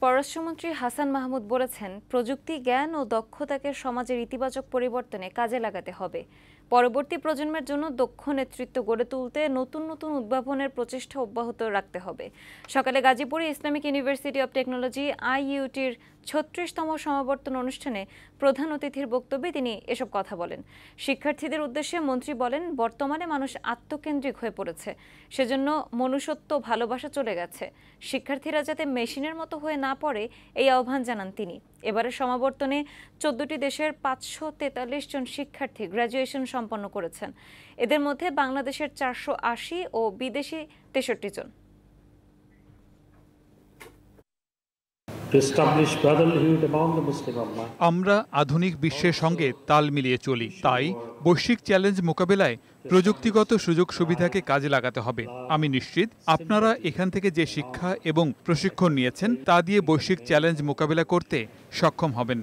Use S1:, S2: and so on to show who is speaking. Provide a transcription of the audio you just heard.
S1: পররাষ্ট্রমন্ত্রী হাসান মাহমুদ বলেছেন, প্রযুক্তি, জ্ঞান ও দক্ষতাকে সমাজের ইতিবাচক পরিবর্তনে কাজে লাগাতে হবে। পরবর্তী প্রজন্মের জন্য দক্ষ নেতৃত্ব গড়ে তুলতে নতুন নতুন উদ্ভাবনের প্রচেষ্টা অব্যাহত রাখতে হবে। সকালে গাজীপুরে ইসলামিক ইউনিভার্সিটি অব টেকনোলজি IUTর ৩৬তম সমাবর্তন অনুষ্ঠানে প্রধান অতিথির বক্তব্যে তিনি এসব কথা বলেন। শিক্ষার্থীদের উদ্দেশ্যে মন্ত্রী বলেন, বর্তমানে মানুষ আত্মকেন্দ্রিক হয়ে পড়েছে, সেজন্য মনুষ্যত্ব ভালোবাসা চলে গেছে। শিক্ষার্থীরা যাতে মেশিনের মতো হয়ে না পড়ে, এই আহ্বান জানান তিনি। এবারের সমাবর্তনে ১৪টি দেশের ৫৪৩ জন শিক্ষার্থী গ্র্যাজুয়েশন সম্পন্ন করেছেন। এদের মধ্যে বাংলাদেশের ৪৮০ ও বিদেশি ৬৩ জন।
S2: আমরা আধুনিক বিশ্বের সঙ্গে তাল মিলিয়ে চলি, তাই বৈশ্বিক চ্যালেঞ্জ মোকাবেলায় প্রযুক্তিগত সুযোগ সুবিধাকে কাজে লাগাতে হবে। আমি নিশ্চিত আপনারা এখান থেকে যে শিক্ষা এবং প্রশিক্ষণ নিয়েছেন তা দিয়ে বৈশ্বিক চ্যালেঞ্জ মোকাবেলা করতে সক্ষম হবেন।